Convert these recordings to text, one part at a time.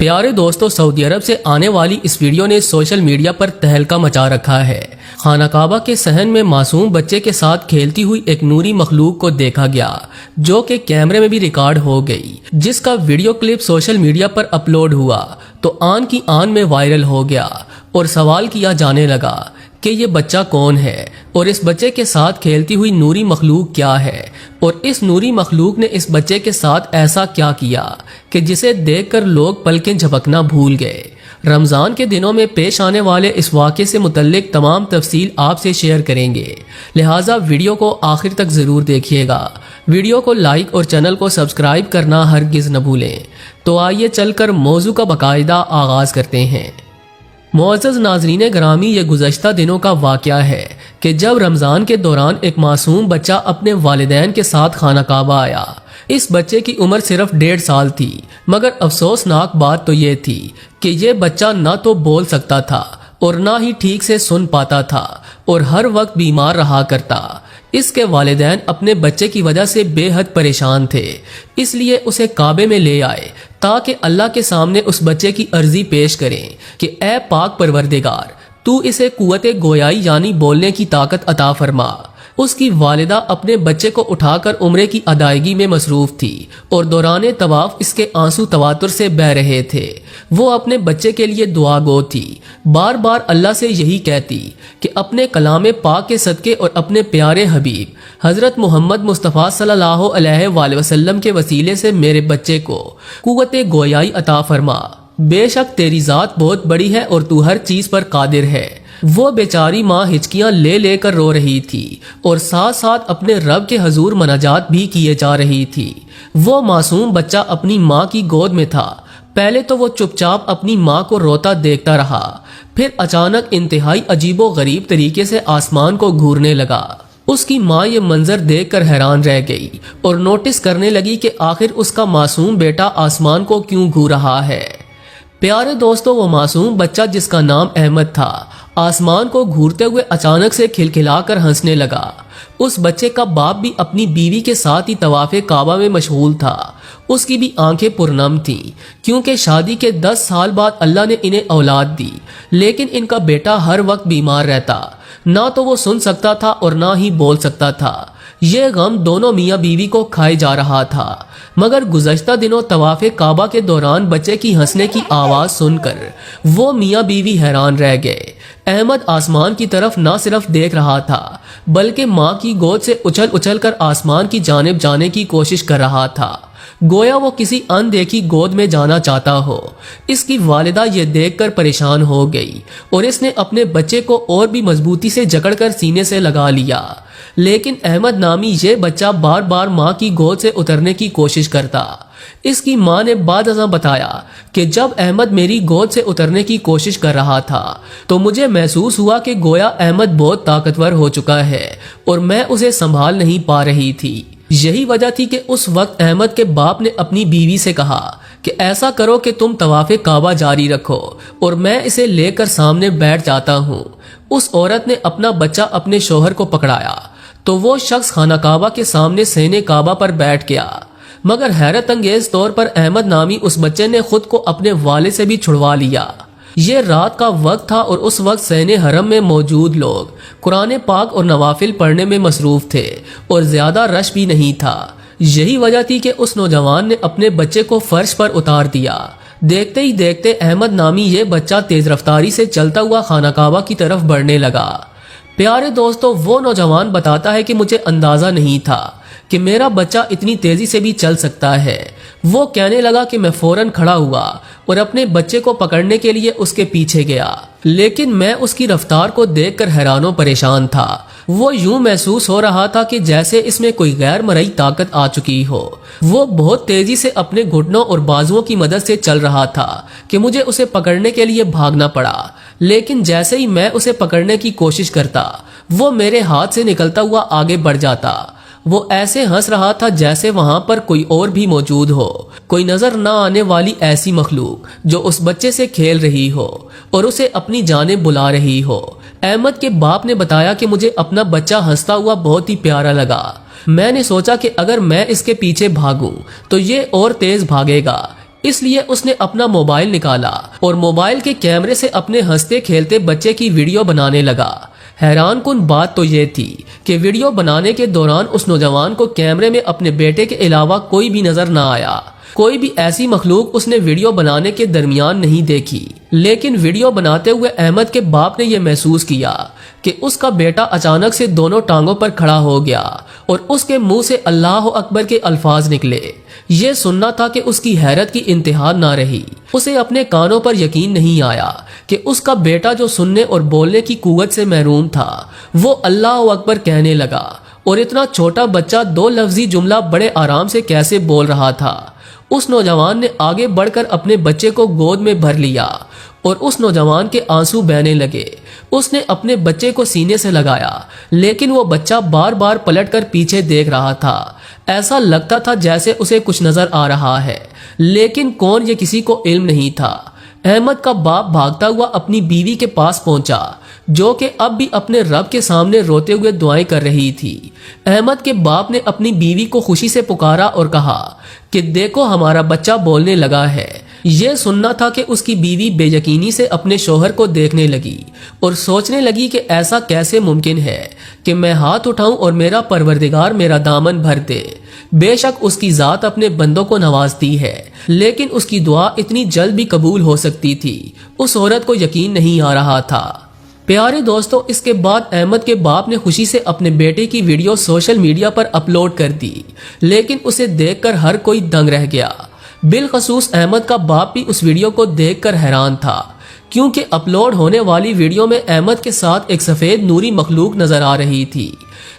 پیارے دوستو، سعودی عرب سے آنے والی اس ویڈیو نے سوشل میڈیا پر تہلکہ مچا رکھا ہے۔ خانہ کعبہ کے صحن میں معصوم بچے کے ساتھ کھیلتی ہوئی ایک نوری مخلوق کو دیکھا گیا جو کہ کیمرے میں بھی ریکارڈ ہو گئی، جس کا ویڈیو کلپ سوشل میڈیا پر اپلوڈ ہوا تو آن کی آن میں وائرل ہو گیا اور سوال کیا جانے لگا کہ یہ بچہ کون ہے اور اس بچے کے ساتھ کھیلتی ہوئی نوری مخلوق کیا ہے، اور اس نوری مخلوق نے اس بچے کے ساتھ ایسا کیا کیا کہ جسے دیکھ کر لوگ پلکیں جھپکنا بھول گئے۔ رمضان کے دنوں میں پیش آنے والے اس واقعے سے متعلق تمام تفصیل آپ سے شیئر کریں گے، لہٰذا ویڈیو کو آخر تک ضرور دیکھیے گا۔ ویڈیو کو لائک اور چینل کو سبسکرائب کرنا ہرگز نہ بھولیں۔ تو آئیے چل کر موضوع کا باقاعدہ آغاز کرتے ہیں۔ معزز ناظرین گرامی، یہ گزشتہ دنوں کا واقعہ ہے کہ جب رمضان کے دوران ایک معصوم بچہ اپنے والدین کے ساتھ خانہ کعبہ آیا۔ اس بچے کی عمر صرف 1.5 سال تھی، مگر افسوسناک بات تو یہ تھی کہ یہ بچہ نہ تو بول سکتا تھا اور نہ ہی ٹھیک سے سن پاتا تھا اور ہر وقت بیمار رہا کرتا۔ اس کے والدین اپنے بچے کی وجہ سے بے حد پریشان تھے، اس لیے اسے کعبے میں لے آئے تاکہ اللہ کے سامنے اس بچے کی عرضی پیش کریں کہ اے پاک پروردگار، تو اسے قوت گویائی یعنی بولنے کی طاقت عطا فرما۔ اس کی والدہ اپنے بچے کو اٹھا کر عمرے کی ادائیگی میں مصروف تھی اور دوران طواف اس کے آنسو تواتر سے بہہ رہے تھے۔ وہ اپنے بچے کے لیے دعا گو تھی، بار بار اللہ سے یہی کہتی کہ اپنے کلام پاک کے صدقے اور اپنے پیارے حبیب حضرت محمد مصطفیٰ صلی اللہ علیہ وآلہ وسلم کے وسیلے سے میرے بچے کو قوت گویائی عطا فرما۔ بے شک تیری ذات بہت بڑی ہے اور تو ہر چیز پر قادر ہے۔ وہ بیچاری ماں ہچکیاں لے لے کر رو رہی تھی اور ساتھ ساتھ اپنے رب کے حضور مناجات بھی کیے جا رہی تھی۔ وہ معصوم بچہ اپنی ماں کی گود میں تھا۔ پہلے تو وہ چپ چاپ اپنی ماں کو روتا دیکھتا رہا، پھر اچانک انتہائی عجیب و غریب طریقے سے آسمان کو گھورنے لگا۔ اس کی ماں یہ منظر دیکھ کر حیران رہ گئی اور نوٹس کرنے لگی کہ آخر اس کا معصوم بیٹا آسمان کو کیوں گھور رہا ہے۔ پیارے دوستو، وہ معصوم بچہ جس کا نام احمد تھا آسمان کو گھورتے ہوئے اچانک سے کھلکھلا کر ہنسنے لگا۔ اس بچے کا باپ بھی اپنی بیوی کے ساتھ ہی طواف کعبہ میں مشغول تھا۔ اس کی بھی آنکھیں پرنم تھیں کیونکہ شادی کے 10 سال بعد اللہ نے انہیں اولاد دی، لیکن ان کا بیٹا ہر وقت بیمار رہتا، نہ تو وہ سن سکتا تھا اور نہ ہی بول سکتا تھا۔ یہ غم دونوں میاں بیوی کو کھائے جا رہا تھا، مگر گزشتہ دنوں طواف کعبہ کے دوران بچے کی ہنسنے کی آواز سن کر وہ میاں بیوی حیران رہ گئے۔ احمد آسمان کی طرف نہ صرف دیکھ رہا تھا بلکہ ماں کی گود سے اچھل اچھل کر آسمان کی جانب جانے کی کوشش کر رہا تھا، گویا وہ کسی اندیکھی گود میں جانا چاہتا ہو۔ اس کی والدہ یہ دیکھ کر پریشان ہو گئی اور اس نے اپنے بچے کو اور بھی مضبوطی سے جکڑ کر سینے سے لگا لیا، لیکن احمد نامی یہ بچہ بار بار ماں کی گود سے اترنے کی کوشش کرتا۔ اس کی ماں نے بعد ازاں بتایا کہ جب احمد میری گود سے اترنے کی کوشش کر رہا تھا تو مجھے محسوس ہوا کہ گویا احمد بہت طاقتور ہو چکا ہے اور میں اسے سنبھال نہیں پا رہی تھی۔ یہی وجہ تھی کہ اس وقت احمد کے باپ نے اپنی بیوی سے کہا کہ ایسا کرو کہ تم طواف کعبہ جاری رکھو اور میں اسے لے کر سامنے بیٹھ جاتا ہوں۔ اس عورت نے اپنا بچہ اپنے شوہر کو پکڑایا تو وہ شخص خانہ کعبہ کے سامنے صحن کعبہ پر بیٹھ گیا، مگر حیرت انگیز طور پر احمد نامی اس بچے نے خود کو اپنے والد سے بھی چھڑوا لیا۔ یہ رات کا وقت تھا اور اس وقت صحن حرم میں موجود لوگ قرآن پاک اور نوافل پڑھنے میں مصروف تھے اور زیادہ رش بھی نہیں تھا۔ یہی وجہ تھی کہ اس نوجوان نے اپنے بچے کو فرش پر اتار دیا۔ دیکھتے ہی دیکھتے احمد نامی یہ بچہ تیز رفتاری سے چلتا ہوا خانہ کعبہ کی طرف بڑھنے لگا۔ پیارے دوستو، وہ نوجوان بتاتا ہے کہ مجھے اندازہ نہیں تھا کہ میرا بچہ اتنی تیزی سے بھی چل سکتا ہے۔ وہ کہنے لگا کہ میں فوراً کھڑا ہوا اور اپنے بچے کو پکڑنے کے لیے اس کے پیچھے گیا، لیکن میں اس کی رفتار کو دیکھ کر حیران و پریشان تھا۔ وہ یوں محسوس ہو رہا تھا کہ جیسے اس میں کوئی غیر مرئی طاقت آ چکی ہو۔ وہ بہت تیزی سے اپنے گھٹنوں اور بازوؤں کی مدد سے چل رہا تھا کہ مجھے اسے پکڑنے کے لیے بھاگنا پڑا، لیکن جیسے ہی میں اسے پکڑنے کی کوشش کرتا وہ میرے ہاتھ سے نکلتا ہوا آگے بڑھ جاتا۔ وہ ایسے ہنس رہا تھا جیسے وہاں پر کوئی اور بھی موجود ہو، کوئی نظر نہ آنے والی ایسی مخلوق جو اس بچے سے کھیل رہی ہو اور اسے اپنی جانب بلا رہی ہو۔ احمد کے باپ نے بتایا کہ مجھے اپنا بچہ ہنستا ہوا بہت ہی پیارا لگا۔ میں نے سوچا کہ اگر میں اس کے پیچھے بھاگوں تو یہ اور تیز بھاگے گا، اس لیے اس نے اپنا موبائل نکالا اور موبائل کے کیمرے سے اپنے ہنستے کھیلتے بچے کی ویڈیو بنانے لگا۔ حیران کن بات تو یہ تھی کہ ویڈیو بنانے کے دوران اس نوجوان کو کیمرے میں اپنے بیٹے کے علاوہ کوئی بھی نظر نہ آیا۔ کوئی بھی ایسی مخلوق اس نے ویڈیو بنانے کے درمیان نہیں دیکھی، لیکن ویڈیو بناتے ہوئے احمد کے باپ نے یہ محسوس کیا کہ اس کا بیٹا اچانک سے دونوں ٹانگوں پر کھڑا ہو گیا اور اس کے منہ سے اللہ اکبر کے الفاظ نکلے۔ یہ سننا تھا کہ اس کی حیرت کی انتہا نہ رہی۔ اسے اپنے کانوں پر یقین نہیں آیا کہ اس کا بیٹا جو سننے اور بولنے کی قوت سے محروم تھا وہ اللہ اکبر کہنے لگا، اور اتنا چھوٹا بچہ 2 لفظی جملہ بڑے آرام سے کیسے بول رہا تھا۔ اس نوجوان نے آگے بڑھ کر اپنے بچے کو گود میں بھر لیا اور اس نوجوان کے آنسو بہنے لگے۔ اس نے اپنے بچے کو سینے سے لگایا، لیکن وہ بچہ بار بار پلٹ کر پیچھے دیکھ رہا تھا۔ ایسا لگتا تھا جیسے اسے کچھ نظر آ رہا ہے، لیکن کون، یہ کسی کو علم نہیں تھا۔ احمد کا باپ بھاگتا ہوا اپنی بیوی کے پاس پہنچا، جو کہ اب بھی اپنے رب کے سامنے روتے ہوئے دعائیں کر رہی تھی۔ احمد کے باپ نے اپنی بیوی کو خوشی سے پکارا اور کہا کہ دیکھو ہمارا بچہ بولنے لگا ہے۔ یہ سننا تھا کہ اس کی بیوی بے یقینی سے اپنے شوہر کو دیکھنے لگی اور سوچنے لگی کہ ایسا کیسے ممکن ہے کہ میں ہاتھ اٹھاؤں اور میرا پروردگار میرا دامن بھر دے۔ بے شک اس کی ذات اپنے بندوں کو نوازتی ہے، لیکن اس کی دعا اتنی جلد بھی قبول ہو سکتی تھی، اس عورت کو یقین نہیں آ رہا تھا۔ پیارے دوستو، اس کے بعد احمد کے باپ نے خوشی سے اپنے بیٹے کی ویڈیو سوشل میڈیا پر اپلوڈ کر دی، لیکن اسے دیکھ کر ہر کوئی دنگ رہ گیا۔ بالخصوص احمد کا باپ بھی اس ویڈیو کو دیکھ کر حیران تھا، کیونکہ اپلوڈ ہونے والی ویڈیو میں احمد کے ساتھ ایک سفید نوری مخلوق نظر آ رہی تھی،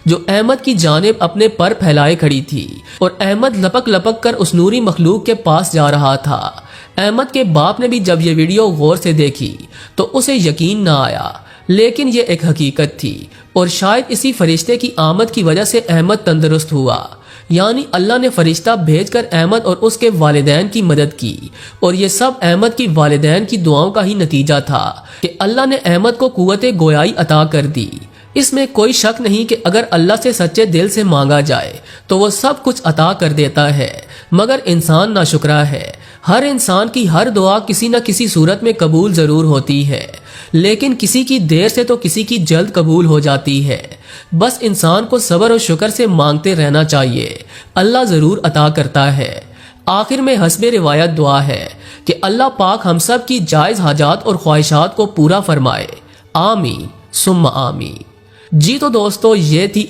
جو احمد کی جانب اپنے پر پھیلائے کھڑی تھی، اور احمد لپک لپک کر اس نوری مخلوق کے پاس جا رہا تھا۔ احمد کے باپ نے بھی جب یہ ویڈیو غور سے دیکھی تو اسے یقین نہ آیا، لیکن یہ ایک حقیقت تھی، اور شاید اسی فرشتے کی آمد کی وجہ سے احمد تندرست ہوا۔ یعنی اللہ نے فرشتہ بھیج کر احمد اور اس کے والدین کی مدد کی، اور یہ سب احمد کی والدین کی دعاؤں کا ہی نتیجہ تھا کہ اللہ نے احمد کو قوت گویائی عطا کر دی۔ اس میں کوئی شک نہیں کہ اگر اللہ سے سچے دل سے مانگا جائے تو وہ سب کچھ عطا کر دیتا ہے، مگر انسان ناشکرا ہے۔ ہر انسان کی ہر دعا کسی نہ کسی صورت میں قبول ضرور ہوتی ہے، لیکن کسی کی دیر سے تو کسی کی جلد قبول ہو جاتی ہے۔ بس انسان کو صبر اور شکر سے مانگتے رہنا چاہیے، اللہ ضرور عطا کرتا ہے۔ آخر میں حسب روایت دعا ہے کہ اللہ پاک ہم سب کی جائز حاجات اور خواہشات کو پورا فرمائے، آمین ثم آمین۔ جی تو دوستو، یہ تھی